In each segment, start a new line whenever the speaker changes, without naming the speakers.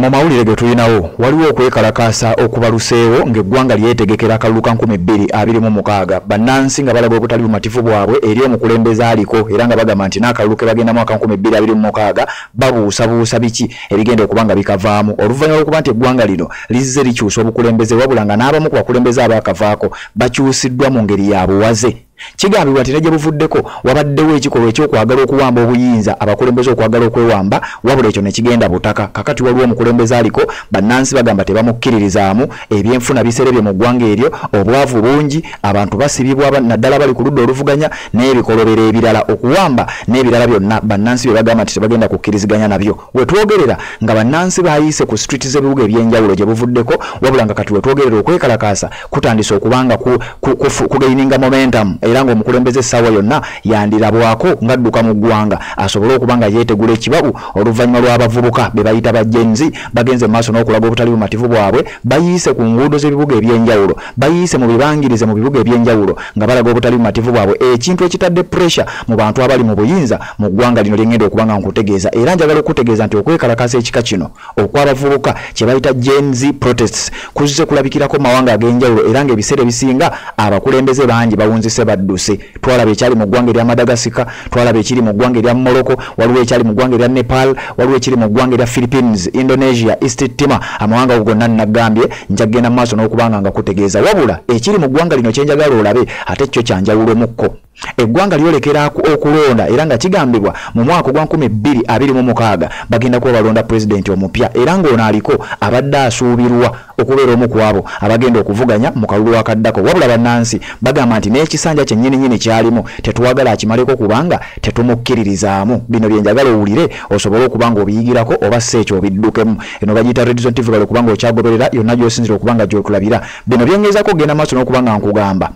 mu mawulire ge tulinawo waliwo okwekalakaasa okubaluseewo ng'eggwanga lyetegekera akalulu ka 2026 bannansi nga balaga obutali bumativu bwabwe eri omukulembeze aliko era nga bagamba nti n'akalulu ke bagenda mu mwaka 2026 babuusabuusa biki ebigenda okuba nga bikavaamu oluvannyuma lw'okuba nti eggwanga lino lizze likyusa obukulembeze wabula nga n'abamu ku bakulembeze abaakavaako bakyusiddwa mu ngeri ya buwaze. Kigambibwa nti nejje buvuddeko wabaddewo ekikolwa ekyokwagala okuwamba obuyinza abakulembeze okwagala okwewamba wabula ekyo ne kigenda butaka kakati waliwo omukulembeze aliko bannansi bagamba tebamukkiririzaamu ebyenfuna biserebye mu ggwanga eryo obwavu bungi abantu basibibwa naddala bali ku ludda oluvuganya n'ebikolobero ebirala okuwamba n'ebirala byonna bannansi bye bagamba nti tebagenda kukkiriziganya nabyo wetwogerera nga bannansi baayise ku street z'ebibuga ebyenjawulo gye buvuddeko wabula nga kati wetwogerera okwekalakaasa kutandise okubanga kugaininga momentum era ngo omukulembeze essaawa yonna yandirabwako ngadduka mu ggwanga asobole okuba nga yeetegula ekibabu oluvannyuma lw'abavubuka be bayita bajjenzi bagenze mu maaso n'okulaga obutali bumativu bwabwe bayiise ku nguudo z'ebibuga ebyenjawulo bayiise mu bibangirize mu bibuga ebyenjawulo nga balaga obutali bumativu bwabwe ekintu ekitadde pressure mu bantu abali mu buyinza mu ggwanga lino lyengenda okuba nga nkutegeeza era njagala okutegeeza nti okwekalakaasa ekika kino okw'abavubuka kye bayita Gen Z protests kuzze kulabikirako mawanga ag'enjawulo era ng'ebiseera ebisinga abakulembeze bangi bawunzise badduse twalaba ekyali mu ggwanga erya Madagascar twalaba ekiri mu ggwanga erya Morocco waliwo ekyali mu ggwanga erya Nepal waliwo ekiri mu ggwanga erya Philippines Indonesia East Timor amawanga ago gonna nagambye njagenda mu maaso n'okubanga nga kutegeeza wabula ekiri mu ggwanga lino kyenjagala olabe ate kyo kyanjawulo mukko eggwanga lyolekera okulonda era nga kigambibwa mu mwaka gwa 2026 bagenda kuba balonda president omupya era ng'ono aliko abadde asuubirwa okubeera omu ku abo abagenda okuvuganya mu kalulu akaddako wabula bannansi bagamba nti n'ekisanja kyennyini kyalimu tetuwagala akimaleko kubanga tetumukkiririzaamu bino bye njagala owulire osobole okuba nga obiyigirako oba si ekyo obiddukemu eno bagiyita Red Zone TV okuba nga okyagoberera yonna gy'osinzira okuba nga gy'otulabira bino byengezaako okugenda maaso n'okuba nga nkugamba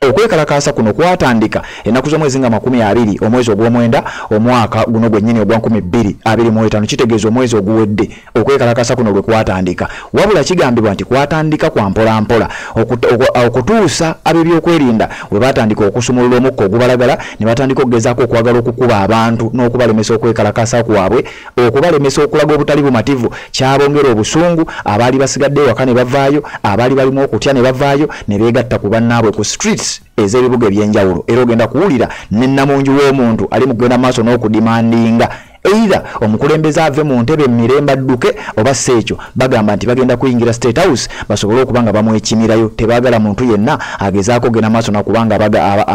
okwekalakaasa kuno kwatandika ennaku z'omwezi nga 20 omwezi ogw'omwenda omwaka guno gwennyini ogwa 2025 kitegeeza omwezi oguwedde okwekalakaasa kuno lwe kwatandika wabula kigambibwa nti kwatandika kwa mpolampola okutuusa ab'ebyokwerinda we batandika okusumulula omukka ogubalagala ne batandika okugezaako okwagala okukuba abantu n'okubalemesa okwekalakaasa kwabwe okubalemesa okulaga obutali bumativu kyabongera obusungu abaali basigadde ewaka ne bavaayo abaali balimu okutya ne bavaayo ne beegatta ku bannaabwe ku streets ez'ebibuga ebyenjawulo era ogenda kuwulira n'ennamungi w'omuntu ali mu kugenda maaso n'okudimandinga either omukulembeze ave mu ntebe mirembe adduke oba si ekyo bagamba nti bagenda kuyingira State House basobole okuba nga bamwekimirayo tebaagala muntu yenna agezaako ogenda maaso nakubanga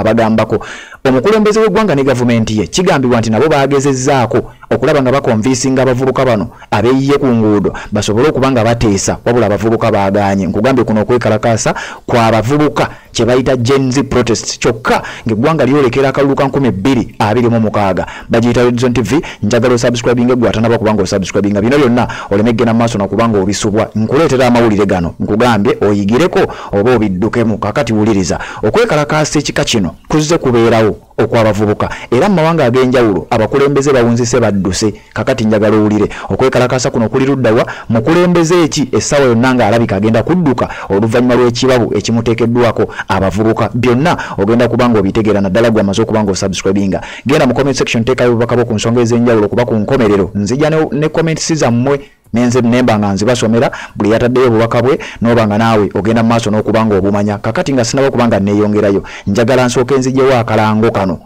abagambako omukulembeze w'eggwanga ne gavumenti ye kigambibwa nti nabo baagezezzaako okulaba nga bakonvinsinga abavubuka bano abeeyiye ku nguudo basobole okuba nga bateesa wabula abavubuka baaganye nkugambye kuno okwekalakaasa kw'abavubuka kye bayita Gen Z protest kyokka ng'eggwanga lyolekera akalulu ka 2026 bagiyita Red Zone TV njagala osubscribinga gwe atanaba kubanga osubscribinga bino byonna oleme ggenda maaso nakubanga obisubwa nkuleetera amawulire gano nkugambye oyigireko oba obiddukemu kakati wuliriza okwekalakaasa ekika kino kuzze kubeerawo okw'abavubuka era mu mawanga ag'enjawulo abakulembeze bawunzise badduse kakati njagala owulire okwekalakaasa kuno kuli luddawa mukulembeze eki essaawa yonna ng'alabika agenda kudduka oluvannyuma lw'ekibabu ekimuteekeddwako abavubuka byonna ogenda kubanga obitegeera naddala gwe amaze okubanga osubscribinga genda mu comment section teekayo obubaka bwo ku nsonga ez'enjawulo kuba ku nkomerero nzija ne comments zammwe nenze nemba nga nzibasomera buli yataddeyo obubaka bwe n'obanga naawe ogenda mu maaso n'okubanga obumanya kakati nga sinaba okubanga neeyongerayo njagala nsooke nzijewo akalango kano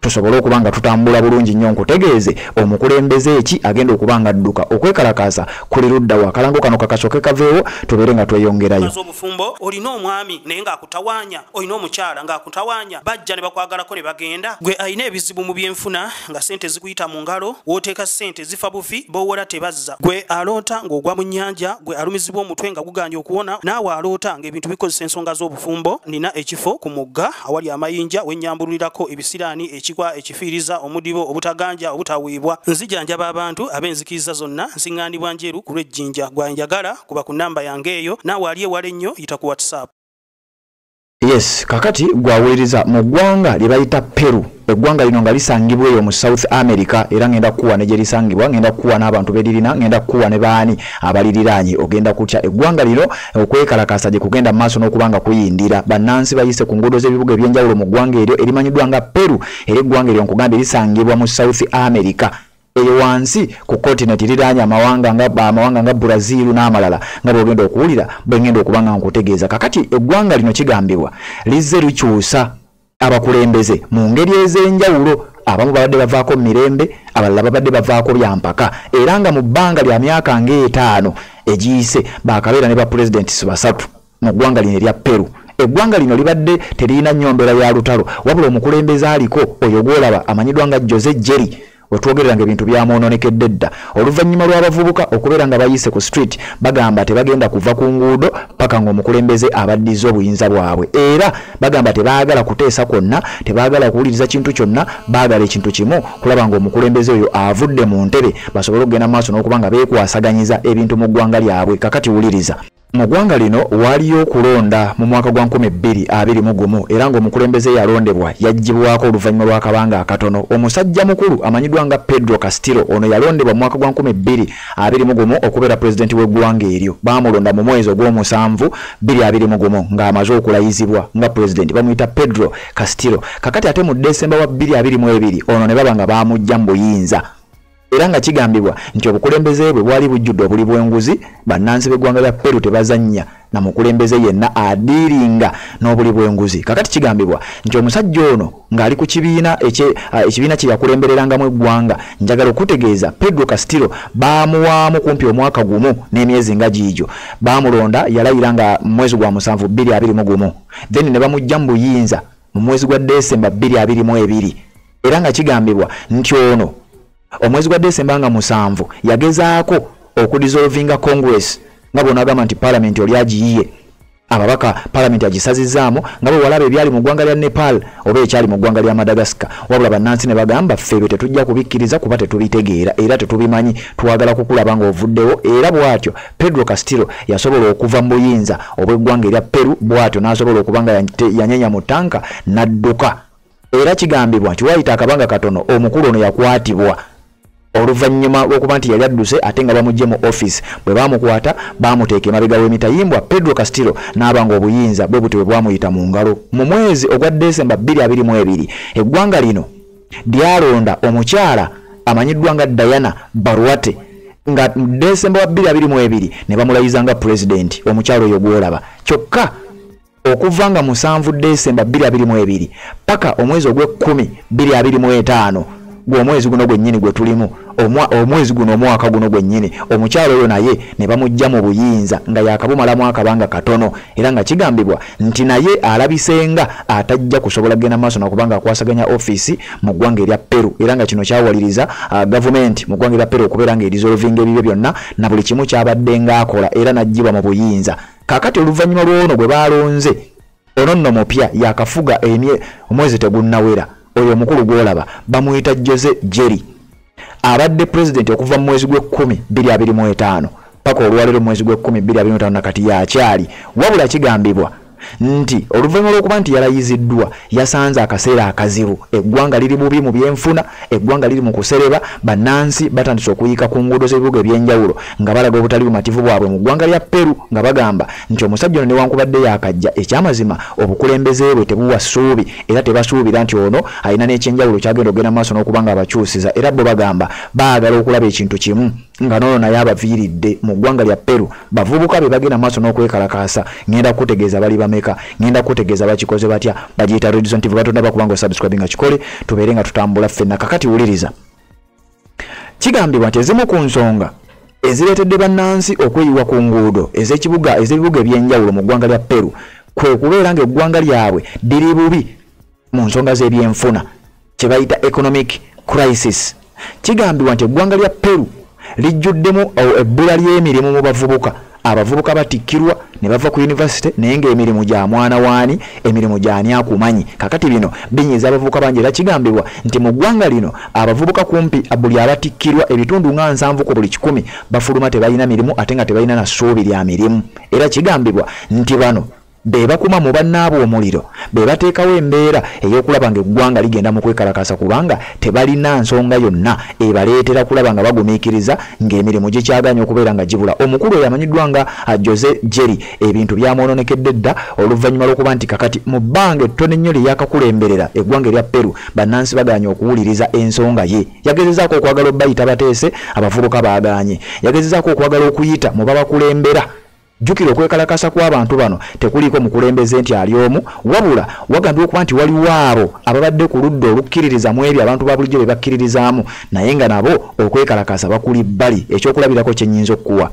tusobole okubanga tutambula bulungi nnyo nkutegeeze omukulembeze eki agenda okubanga adduka okwekalakaasa kuli luddawo akalango kano kakasoke kaveewo tubeere nga tweyongerayo
obufumbo olina omwami naye ng'akutawaanya olina omukyala ng'akutawaanya bajja ne bakwagalako ne bagenda gwe alina ebizibu mu byenfuna nga sente zikuyita mu ngalo wooteeka sente zifa bufi boowola tebazza gwe aloota ng'ogwa mu nnyanja gwe alumizibwa omutwe nga guganja okuwona naawe aloota ng'ebintu bikozesa ensonga z'obufumbo nina ekifo ku mugga awali amayinja wennyambululirako ebisiraani ekigwa ekifiiriza omudibo obutaganja obutawiibwa nzijanjaba abantu ab'enzikiriza zonna nsiŋŋaanibwa njeru ku lw'ejjinja gwanjagala kuba ku nnamba yange eyo naawe ali ewala ennyo yita ku WhatsApp.
Yes kakati gwawuliriza mu ggwanga lye bayita Peru eggwanga lino nga lisangibwa eyo mu South America era ngenda kuwa ne gye lisangibwa ngenda kuwa n'abantu beririna ngenda kuwa ne baani abaliriraanye ogenda kutya eggwanga lino okwekalakaasa gye kugenda mu maaso n'okubanga kuyindira bannansi bayise ku nguudo z'ebibuga ebyenjawulo mu ggwanga eryo erimanyiddwa nga Peru era eggwanga eryo nkugambye lisangibwa mu South America eyo wansi ku continent liranya amawanga nga Brazil n'amalala nga bwogenda okuwulira bwengenda okubanga nkutegeeza. Kakati eggwanga lino kigambibwa lizze likyusa abakulembeze mu ngeri ez'enjawulo. Abamu babadde bavaako mirembe, abalala babadde bavaako byampaka, era nga mu bbanga lya myaka ng'etaano egiyise baakabeera ne ba presidents basatu mu ggwanga lino erya Peru. Eggwanga lino libadde terina nnyombeera ya lutalo, wabula omukulembeze aliko oyo gwolaba amanyiddwa nga Jose Jerry. Wetwogereranga ebintu byamwononekedde dda oluvannyuma lw'abavubuka okubeera nga bayise ku street bagamba tebagenda kuva ku nguudo paka ng'omukulembeze abaddiza obuyinza bwabwe, era bagamba tebaagala kuteesa kwonna, tebaagala kuwuliriza kintu kyonna, baagala ekintu kimu kulaba ng'omukulembeze oyo avudde mu ntebe basobole okugenda maaso n'okuba nga beekwasaganyiza ebintu mu ggwanga lyabwe. Kakati wuliriza, mu ggwanga lino waliyo okulonda mu mwaka gwa 2021 era ng'omukulembeze yalondebwa yaggyibwako oluvannyuma lw'akabanga akatono. Omusajja mukulu amanyiddwa nga Pedro Castillo ono yalondebwa mu mwaka gwa 2021 okubeera pulezidenti w'eggwanga eryo. Baamulonda mu mwezi ogw'omusanvu 2021 ng'amaze okulayizibwa nga pulezidenti, bamuyita Pedro Castillo. Kakati ate mu Desemba wa 2022 ono ne baba nga baamujja mu buyinza. Era nga kigambibwa nti obukulembeze bwe bwali bujjudde obuli bw'enguzi, bannansi b'eggwanga lya Peru tebazannya na mukulembeze yenna adiiringa n'obuli bw'enguzi. Kakati kigambibwa nti omusajja ono ng'ali ku kibiina ekibiina kye yakulembererangamu eggwanga, njagala okutegeeza Pedro Castillo baamuwaamu kumpi omwaka gumu n'emyezi nga giigyo. Baamulonda yalayira nga mu mwezi gwa musanvu 2021 then ne bamujja mu buyinza mu mwezi gwa Desemba 2022 era nga kigambibwa nti ono omwezi gwa Desemba nga musanvu yagezaako okudissolvinga Congress nga bonagamba nti parliament oli agiyiye, ababaka parliament agisazizaamu nga bwe walaba ebyali mu ggwanga lya Nepal oba ekyali mu ggwanga lya Madagascar, wabula bannansi ne bagamba ffe tetujja kubikkiriza kuba tetubitegeera era tetubimanyi, twagala kukulaba nga ovuddewo. Era bw'atyo Pedro Castillo yasobola okuva mu buyinza obw'eggwanga erya Peru, bw'atyo n'asobola okuba nga yanyenya mu tanka n'adduka. Era kigambibwa nti wayita akabanga katono omukulu ono yakwatibwa oluvannyuma lw'okuba nti yali adduse ate nga bamugye mu office. Bwe baamukwata baamuteeka emabega w'emitayimbwa, Pedro Castillo n'aba nga obuyinza bwe buti bwe bwamuyita mu ngalo. Mu mwezi ogwa Desemba 2022 eggwanga lino lyalonda omukyala amanyiddwa nga Diana Boluarte nga mu Desemba wa 2022 ne bamulayiza nga president omukyala oyo gwolaba. Kyokka okuva nga 7 Desemba 2022 paka omwezi ogw'e10 2025 gw'omwezi guno gwennyini gwe tulimu, omwezi guno omwaka guno gwennyini omukyalo oyo naye ne bamujja mu buyinza nga yakabumalamu akabanga katono, era nga kigambibwa nti naye alabisenga atajja kusobola kugenda maaso nakubanga akwasaganya office mu ggwanga erya Peru, era nga kino kyawaliriza government mu ggwanga erya Peru okubeera nga erisolvinga ebibyo byonna na buli kimu kyabadde ng'akola, era n'ajjibwa mu buyinza. Kakati oluvannyuma lw'ono gwe baalonze ono nno mupya yakafuga omwezi tegunnawera, oyo omukulu gwolaba bamuyita Jose Jerry, abadde president okuva mu mwezi gwe10 2025 paka olwalero mwezi gwe10 2025 nakati yakyali. Wabula kigambibwa nti oluvannyuma lw'okuba nti yalayiziddwa yasanze akaseera akazibu, eggwanga liri bubi mu byenfuna, eggwanga liri mu kusereba, bannansi batandise okuyiika ku nguudo z'ebibuga ebyenjawulo nga balaga obutali bumativu bwabwe mu ggwanga lya Peru, nga bagamba nti omusajja ono newankubadde yakajja ekyamazima obukulembeze bwe tebuwa ssuubi, era tebasuubira nti ono alina n'ekyenjawulo kyagenda okugenda maaso n'okuba nga abakyusiza, era bo bagamba baagala okulaba ekintu kimu nga n'ono naye abaviiridde mu ggwanga lya Peru. Bavubuka be bagenda maaso n'okwekalakaasa, ngenda kutegeeza bali bameka, ngenda kutegeeza bakikoze batya, bagiyita Redison TV. Batonda bakubanga subscribe nga kikole tubeere nga tutambula ffenna. Kakati wuliriza, kigambibwa nti ezimu ku nsonga ezireetedde bannansi okweyiwa ku nguudo ez'ebibuga ebyenjawulo mu ggwanga lya Peru kwe kubeera nga eggwanga lyabwe liri bubi mu nsonga z'ebyenfuna, kye bayita economic crisis. Kigambibwa nti eggwanga lya Peru lijjuddemu ebbula ly'emirimu mu bavubuka, abavubuka batikkirwa ne bava ku university naye ng'emirimu gya mwana waani, emirimu gy'ani akumanyi. Kakati bino binyiza abavubuka bangi, era kigambibwa nti mu ggwanga lino abavubuka kumpi buli abatikkirwa ebitundu nga 7 ku buli 100 bafuluma tebalina mirimu ate nga tebalina na ssuubi lya mirimu. Era kigambibwa nti bano beba kuma mu bannaabo omuliro beba teekawo embeera ey'okulaba ng'eggwanga ligenda mu kwekalakasa kubanga tebalina nsonga yonna ebaleetera kulaba nga bagumiikiriza ng'emirimu gikyaganya okubeera nga gibula. Omukulu oyo amanyiddwa nga Jose Jerry ebintu byamwononekedde dda oluvannyuma lw'okuba nti kakati mu bbanga ettono ennyo lye yakakulemberera eggwanga erya Peru bannansi baganya okuwuliriza ensonga ye. Yagezezaako okwagala obbayita bateese abavubuka baaganye. Yagezezaako okwagala okuyita mu babakulembera. Jukira okwekalakasa kw'abantu bano tekuliko mukulembeze nti ali omu wabula wagambye okuba nti waliwo abo ababadde ku ludda olukkiririza mu ebyo abantu ba bulijjo be bakkiririzaamu naye nga nabo okwekalakasa bakuli bbali. Ekyokulabirako kye nnyinza okukuwa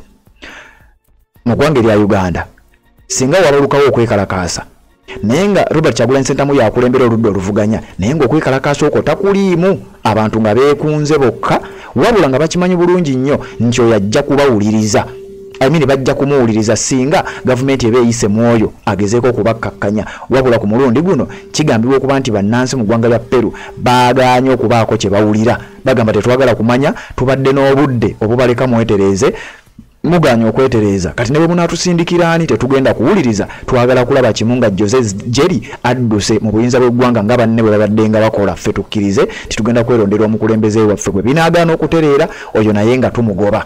mu ggwanga erya Uganda singa wabalukawo okwekalakasa naye nga Robert Kyagulanyi Ssentamu yakulembera oludda oluvuganya naye ng'okwekalakasa okwo takuliimu abantu nga beekunze bokka wabula nga bakimanyi bulungi nnyo nti oyo ajja kubawuliriza. Bajja kumuwuliriza singa gavumenti eba eyise mwoyo agezeeko okubakkakkanya wabula ku mulundi guno kigambibwa okuba nti bannansi mu ggwanga lya Peru baaganye okubaako kye bawulira. Bagamba tetwagala kumanya tubadde n'obudde obubaleka mwetereeze muganya okwetereeza kati ne bwe munaatusindikira ani tetugenda kuwuliriza twagala kulaba kimu nga Jose Jerry adduse mu buyinza bw'eggwanga nga banne bwe babadde nga bakola ffe tukkirize titugenda kweronderwa omukulembeze waffe gwe binaagaana okutereera oyo naye nga tumugoba.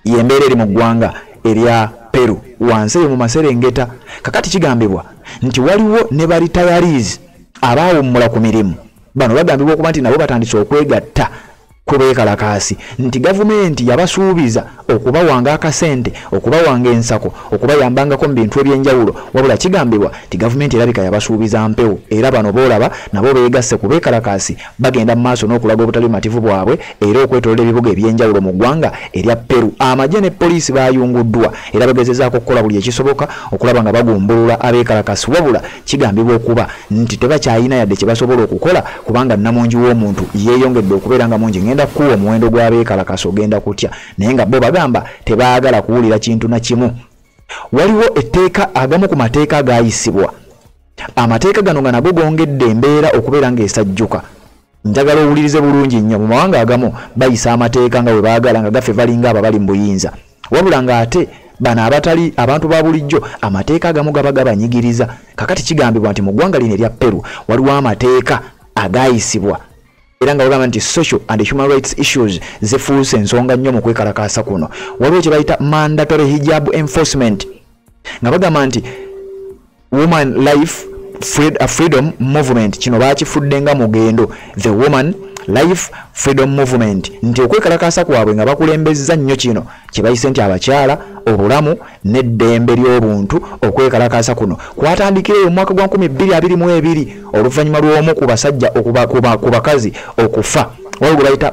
Yembeera eri mu ggwanga erya Peru wansi eyo mu Maserengeta. Kakati kigambibwa nti waliwo ne baritayaries abaawummula ku mirimu bano bagambibwa okuba nti nabo batandise okwegatta ku beekalakaasi nti gavumenti yabasuubiza okubawanga akasente okubawanga ensako okubayambangako mu bintu eby'enjawulo wabula kigambibwa nti gavumenti erabika yabasuubiza mpewo era bano boolaba nabo beegasse ku beekalakaasi bagenda mu maaso n'okulaga obutali bumativu bwabwe era okwetolera ebibuga eby'enjawulo mu ggwanga erya Peru. Amagye ne poliisi bayunguddwa era bagezezaako okukola buli ekisoboka okulaba nga bagumbulula abeekalakaasi wabula kigambibwa okuba nti tebakyayina yadde kye basobola okukola kubanga namungi w'omuntu yeeyongedde okubeera nga mungi. Ngenda kuwa omuwendo gw'abeekalakaasi ogenda kutya naye nga bo bagamba tebaagala kuwulira kintu na kimu. Waliwo etteeka agamu ku mateeka agayisibwa. Amateeka gano nga nago gongedde embeera okubeera ng'esajjuka. Njagala owulirize bulungi nnyo mu mawanga agamu bayisa amateeka nga bwe baagala nga gaffe balinga abo bali mu buyinza wabula nga ate bano abatali abantu ba bulijjo amateeka agamu gaba gabanyigiriza. Kakati kigambibwa nti mu ggwanga lino erya Peru waliwo amateeka agayisibwa era nga bagamba nti social and human rights issues zifuuse ensonga nnyo mu kwekalakaasa kuno. Waliwo kye bayita mandatory hijab enforcement nga bagamba nti woman life freedom movement kino baakifudde nga mugendo the woman life freedom movement nti okwekalakaasa kwabwe nga bakulembezza nnyo kino kye bayise nti abakyala obulamu n'eddembe ly'obuntu. Okwekalakaasa kuno kwatandikira mu mwaka gwa 2022 oluvannyuma lw'omu ku basajja ku bakazi okufa waliwo bayita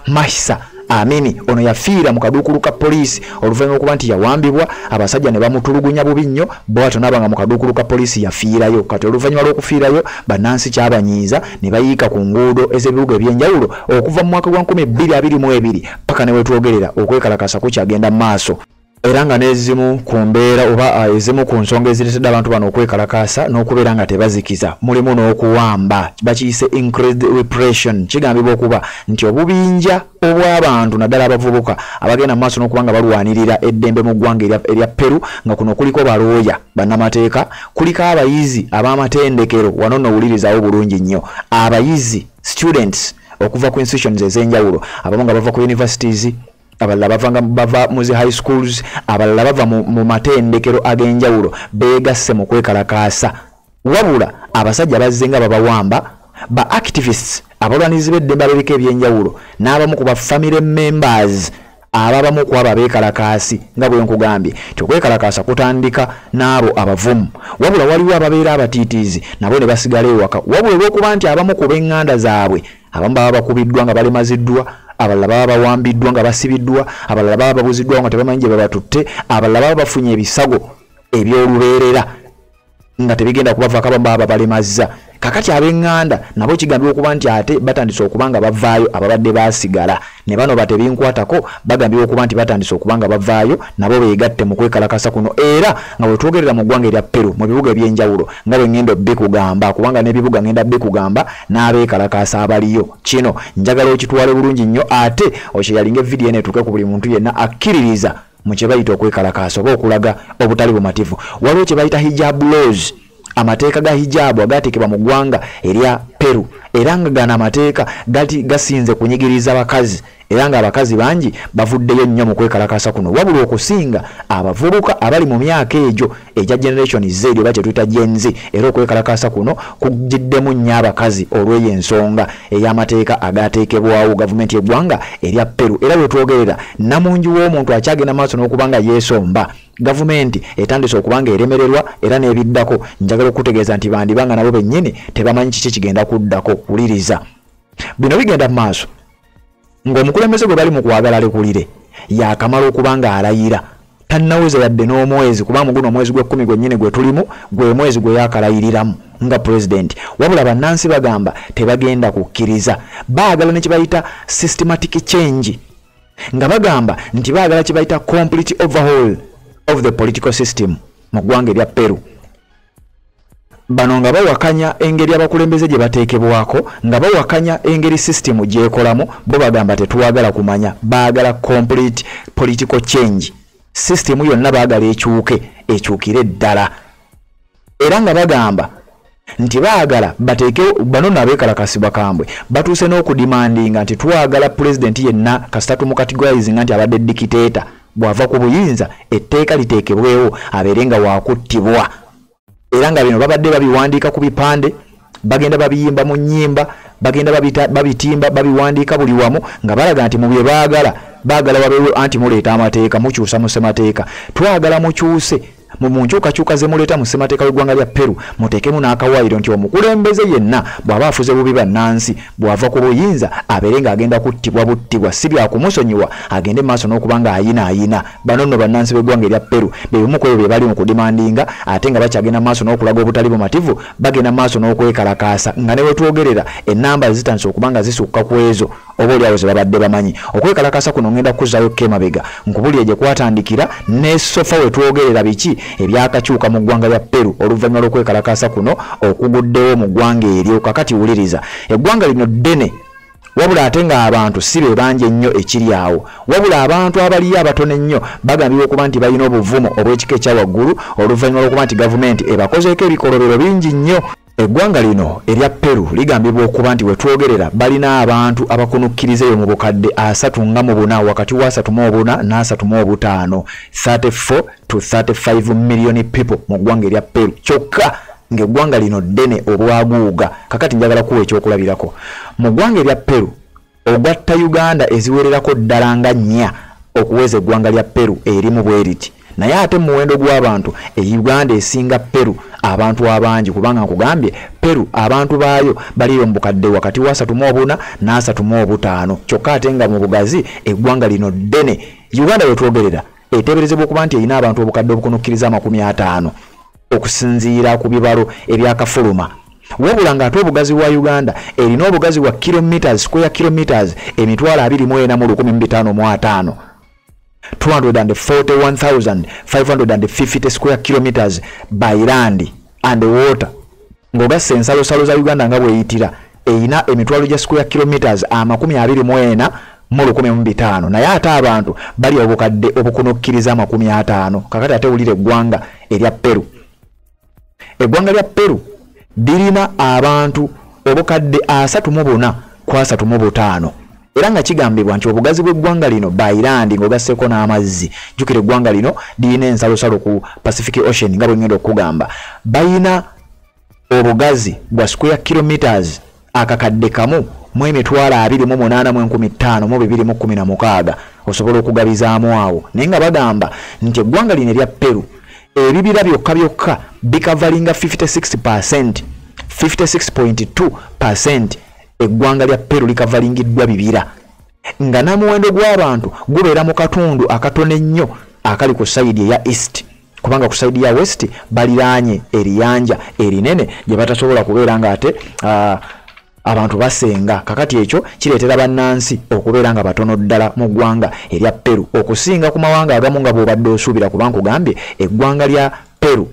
Mahsa Amini ono yafiira mu kaduukulu ka poliisi oluvannyuma okuba nti yawambibwa abasajja ne bamutulugunya bubi nnyo bw'atyo n'abanga mu kaduukulu ka poliisi yafiirayo. Kati oluvannyuma lw'okufiirayo bannansi kyabanyiiza ne bayiika ku nguudo ez'ebibuga eby'enjawulo okuva mu mwaka gwa 2022 paka ne wetwogerera okwekalakasa kukyagenda mu maaso. Era nga n'ezimu ku mbeera oba ezimu ku nsonga ezireetedde abantu bano okwekalakaasa n'okubeera nga tebazikiza mulimu n'okuwamba bakiyise increased repression. Kigambibwa okuba nti obubinja obw'abantu naddala abavubuka abagenda mu maaso n'okuba nga balwanirira eddembe mu ggwanga erya Peru nga kuno kuliko balooya bannamateeka kuliko abayizi ab'amatendekero wano nowulirizawo bulungi nnyo abayizi students okuva ku institutions ez'enjawulo abamu nga bava ku universities abalala bava mu high schools abalala bava mu matendekero ag'enjawulo beegasse mu kwekalakaasa wabula abasajja bazze nga babawamba ba activists abalwanizi b'eddembe ab'ebika eby'enjawulo n'abamu ku ba family members ababamu ku abo abeekalakaasi nga bwe nkugambye nti okwekalakaasa kutandika n'abo abavumu wabula waliwo ababeera abatiitiizi nabo ne basigala ewaka wabula olw'okuba nti abamu ku b'eŋŋanda zaabwe abamu baba bakubiddwa nga balemaziddwa abalala baba bawambiddwa nga basibiddwa abalala baba babuziddwa nga tebamanyi gye babatutte abalala baba bafunye ebisago eby'olubeerera nga tebigenda kubavaako abamu baba balemazza. Kakati ab'eŋŋanda nabo kigambibwa okuba nti ate batandise okuba nga bavaayo ababadde baasigala ne bano batebinkwatako bagambibwa okuba nti batandise okuba nga bavaayo nabo beegatte mu kwekalakasa kuno era nga bwe twogerera mu ggwanga erya Peru mu bibuga eby'enjawulo nga bwe ngenda bikugamba kubanga n'ebibuga ngenda bikugamba n'abeekalakasa abaliyo. Kino njagala okitwale bulungi nnyo ate okyeyalinga evidiyo eno etuuke ku buli muntu yenna akkiririza mu kye bayita okwekalakaasa oba okulaga obutali bumativu. Waliwo kye bayita hijab laws, amateeka ga hijabu agateekebwa mu ggwanga erya Peru, era nga gana amateeka gasinze kunyigiriza abakazi, era nga abakazi bangi bavuddeyo nnyo mu kwekalakaasa kuno, wabula okusinga abavubuka abali mu myaka egyo egya generation Z oba kye tuyita Gen Z. Era okwekalakaasa kuno kugiddemu nnyo abakazi olw'eyo ensonga ey'amateeka agateekebwawo gavumenti y'eggwanga erya Peru. Era bwe twogerera namungi w'omuntu akyagenda maaso n'okubanga yeesomba, gavumenti etandise okubanga eremererwa era n'ebiddako. Njagala okutegeeza nti bandibanga nabo bennyini tebamanyi kiki kigenda kuddako kuliriza. Bino bigenda mu maaso ng'omukulembeze gwe bali mu kwagala lekulire yakamala okubanga alayira tannaweza yadde n'omwezi, kubanga guno omwezi gwe10 gwennyini gwe tulimu gwe mwezi gwe yakalayiriramu nga president. Wabula bannansi bagamba tebagenda kukkiriza, baagala ne kibayita systematic change, nga bagamba nti baagala kibayita complete overhaul of the political system mu ggwanga erya Peru. Bano nga bawakanya engeri abakulembeze gye bateekebwako, nga bawakanya engeri system gyekolamu, bo bagamba tetuwagala kumanya, baagala complete political change. System yonna baagala ekyukire ddala. Era nga bagamba nti baagala bateekewo bano n'abeekalakasi bakambwe batuuse n'okudimandinga nti twagala president yenna kasita tumukategorizinga nti abadde dictator bw'ava ku buyinza etteeka liteekebwewo abeerenga waakuttibwa. Era nga bino babadde babiwandiika ku bipande, bagenda babiyimba mu nnyimba, bagenda babitimba babiwandiika buli wamu nga balaga nti mu bye baagala wabeewo anti muleeta amateeka, mukyusa mu ssemateeka. Twagala mukyuse mu nkyukakyuka ze muleeta mu ssemateeka w'eggwanga lya Peru, muteekemu n'akawaayiro nti omukulembeze yenna bw'aba afuze bubi bannansi bw'ava ku buyinza abeerenga agenda buttibwa, si bya kumusonyiwa, agende maaso n'okubanga ayina. Bano nno bannansi b'eggwanga erya Peru be bimu ku ebyo bye bali mu kudimandinga, ate nga bakyagenda maaso n'okulaga obutali bumativu, bagenda maaso n'okwekalakaasa nga ne wetwogerera ennamba zitandise okubanga zisukka ku ezo oba oliawo ze babadde bamanyi. Okwekalakaasa kuno ngenda kuzzaayo kemabega nkubulire gye kwatandikira ne sofa wetwogerera biki ebyakakyuka mu ggwanga lya Peru oluvannyuma lw'okwekalakaasa kuno okuguddewo mu ggwanga eryo. Kakati wuliriza, eggwanga lino ddene, wabula ate nga abantu si be bangi ennyo ekiri awo, wabula abantu abaliyo abatono ennyo bagambibwa okuba nti balina obuvumo obw'ekika ekya waggulu oluvannyuma lw'okuba nti gavumenti ebakozeeko ebikolobero bingi nnyo. Eggwanga lino erya Peru ligambibwa okuba nti wetwogerera balina abantu abakunukkirizeeyo mu bukadde 34 wakati wa 34 na 35, 34 to 35 million people mu ggwanga erya Peru kyokka, ng'eggwanga lino ddene obwaguuga. Kakati njagala kuwa ekyokulabirako mu ggwanga erya Peru ogwatta Uganda eziwererako ddala nga 4 okuweza eggwanga lya Peru erimu bwe riti, naye ate muwendo gw'abantu Uganda esinga Peru abantu abangi, kubanga nkugambye Peru abantu baayo baliyo mu bukadde wakati wa 34 na 35 kyokka, ate nga mu bugazi eggwanga lino ddene. Uganda wetwogerera eteeberezebwa okuba nti erina abantu obukadde obukunukkiriza 50 okusinziira ku bibalo ebyakafuluma, wabula ng'ate obugazi bwa Uganda erina obugazi bwa square kilometers 24,155 241,550 square kilometers by land and water. Ng'ogasse ensalosalo za Uganda nga bweyitira erina emitwalo gya square kilometers 24,155, naye ate abantu bali obukadde obukunukkiriza 50. Kakati ate wulira eggwanga erya Peru. Eggwanga lya Peru lirina abantu obukadde 34,35, era nga kigambibwa nti obugazi bw'eggwanga lino bairandi ng'ogasseko n'amazzi. Jjukira eggwanga lino lirina ensalosalo ku Pacific Ocean nga bwe ngenda okugamba, balina obugazi bwa square kilometers akakadde kamu mu emitwalo 28,216 osobola okugabizaamu awo. Naye nga bagamba nti eggwanga lino erya Peru ebibira byokka bikavalinga 56.2% eggwanga lya Peru likavalingiddwa bibira, nga namuwendo gw'abantu gubeera mu katundu akatono ennyo akali ku sayidi eya east, kubanga ku sayidi ya west baliraanye eriyanja erinene gye batasobola kubeera nga ate abantu basenga. Kakati ekyo kireetera bannansi okubeera nga batono ddala mu ggwanga erya Peru okusinga ku mawanga agamu nga bw'obadde osuubira, kubanga nkugambye eggwanga lya Peru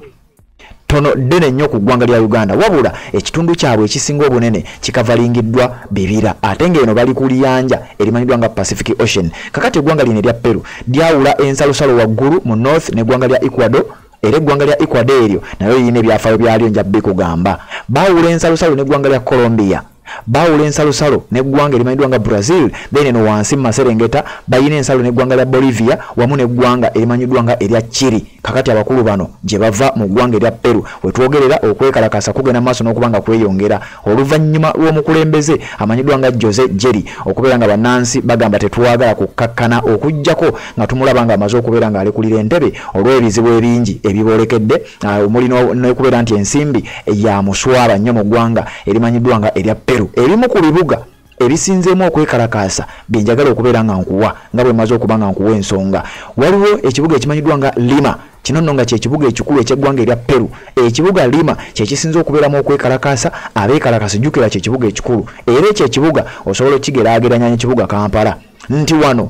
tono ddene nnyo ku ggwanga lya Uganda wabula ekitundu kyabwe ekisinga obunene kikavalingiddwa bibira ate ng'eno bali ku liyanja erimanyiddwa nga Pacific Ocean. Kakati eggwanga lino erya Peru lyawula ensalosalo waggulu mu north n'eggwanga lya Ecuador era eggwanga lya Ecuador eryo nayo lirina ebyafaayo byalyo nja bikugamba. Baawula ensalosalo n'eggwanga lya Colombia, baawula ensalosalo n'eggwanga erimanyiddwa nga Brazil, then eno wansi mu Maserengeta bayina ensalo n'eggwanga lya Bolivia wamu n'eggwanga erimanyiddwa nga erya Chile. Kakati abakulu bano gye bava mu ggwanga erya Peru wetwogerera okwekalakasa kugenda maaso n'okubanga kweyongera oluvannyuma lw'omukulembeze amanyiddwa nga Jose Jerry okubeera nga bannansi bagamba tetwagala kukkakkana okuggyako nga tumulaba nga amaze okubeera ng'alekulira entebe olw'ebizibu ebingi ebibolekedde omuli n'okubeera nti ensimbi ya muswaba nnyo mu ggwanga erimanyiddwa nga erya Peru. Ebimu ku bibuga ebisinzeemu okwekalakaasa byenjagala okubeera nga nkuwa nga bwe maze okuba nga nkuwa ensonga. Waliwo ekibuga ekimanyiddwa nga Lima, kino nno nga kyekibuga ekikulu eky'eggwanga erya Peru. Ekibuga Lima kyekisinze okubeeramu okwekalakaasa abeekalakasi jjukira kyekibuga ekikulu era ekyo ekibuga osobola okigeraageranya n'ekibuga Kampala nti wano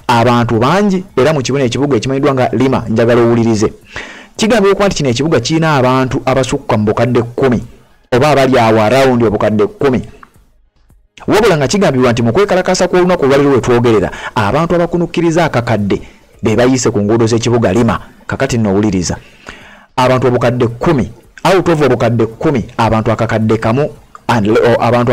abantu bangi era mu kibuga ekibuga ekimanyiddwa nga Lima njagala owulirize kigambibwa nti kino ekibuga kirina abantu abasukka mu bukadde 10 oba abali awo arawundi obukadde 10 wabula nga kigambibwa nti mu kwekalakasa kw'olunaku olwaliro wetwogerera abantu abakunukkiriza akakadde be bayise ku nguudo z'ekibuga Lima. Kakati nowuliriza abantu obukadde 10 out of obukadde 10 abantu akakadde kamu abantu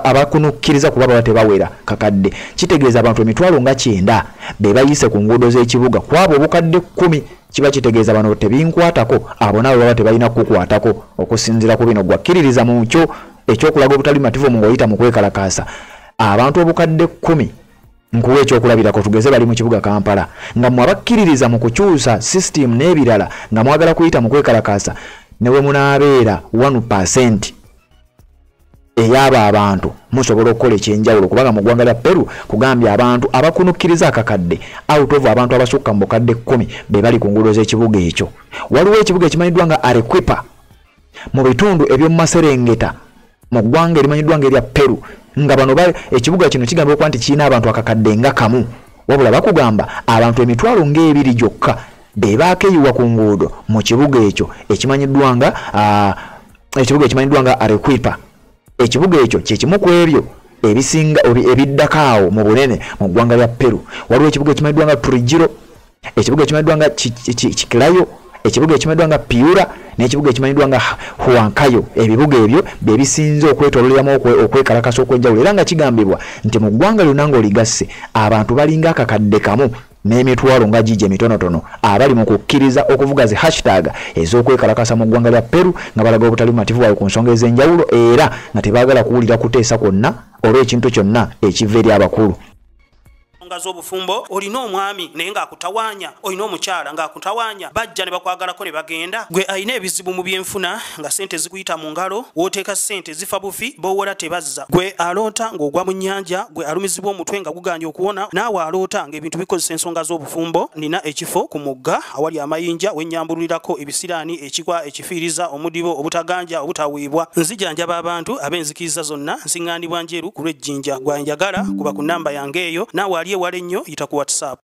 abakunukkiriza kuba baba tebawera kakadde kitegeeza abantu emitwalo nga 9 be bayise ku nguudo z'ekibuga kwabo obukadde 10 kiba kitegeeza bano tebinkwatako abo nabo baba tebalina kukwatako okusinzira ku bino gwakkiririza mu kyo ekyokulaga obutali mativu mu ngoyita mu kwekalakaasa abantu obukadde 10 nkuwa ekyokulabirako tugeze bali mu kibuga Kampala nga mwabakkiririza mu kukyusa system n'ebirala nga mwagala kuyita mu kwekalakaasa newe munaabeera 1% eyaba abantu musobola okukola ekyenjawulo kubanga mu ggwanga lya Peru kugambye abantu abakunukkiriza akakadde out of abantu abasukka mu bukadde 10 be bali ku nguudo z'ekibuga ekyo. Waliwo ekibuga ekimanyiddwa nga Arequipa mu bitundu eby'omu Maserengeta mu ggwanga erimanyiddwa nga erya Peru nga bano ekibuga kino kigambibwa nti kirina abantu akakadde nga kamu wabula bakugamba abantu emitwalo ng'ebiri gyokka be baakeyiwa ku nguudo mu kibuga ekyo ekimanyiddwa nga Arequipa. Ekibuga ekyo kyekimu ku ebyo ebisinga ebiddakaawo mu bunene mu ggwanga lya Peru. Waliwo ekibuga ekimanyiddwa nga Trujillo, ekibuga ekimanyiddwa nga Chiclayo, ekibuga ekimanyiddwa nga Piura n'ekibuga ekimanyiddwa nga Huancayo. Ebibuga ebyo bye bisinze okwetooleramu okwekalakasa okw'enjawulo era nga kigambibwa nti mu ggwanga lyonna ng'oligasse abantu balinga akakadde kamu n'emitwalo nga gije mitonotono abali mu kukkiriza okuvuga zi hashtag ez'okwekalakasa mu ggwanga lya Peru nga balaga obutali mativu bwabwe ku nsonga ez'enjawulo era nga tebaagala kuwulira kuteesa kwonna olw'ekintu kyonna ekiva eri abakulu.
Z'obufumbo olina omwami naye ng'akutawaanya, olina omukyala ng'akutawaanya, bajja ne bakwagalako ne bagenda. Gwe alina ebizibu mu byenfuna nga sente zikuyita mu ngalo, w'oteeka sente zifa bufi b'owola tebazza. Gwe aloota ng'ogwa mu nnyanja, gwe alumizibwa omutwe nga guganja okuwona, naawe aloota ng'ebintu bikozesa ensonga z'obufumbo. Nina ekifo ku mugga awali amayinja wennyambulirako ebisiraani, ekikwa, ekifiiriza, omudibo, obutaganja, obutaweebwa. Nzijanjaba abantu ab'enzikiriza zonna, nsiŋŋaanibwa njeru ku lw'ejjinja. Gwanjagala kuba ku nnamba yange eyo, naawe ali ewala ennyo yita ku WhatsApp.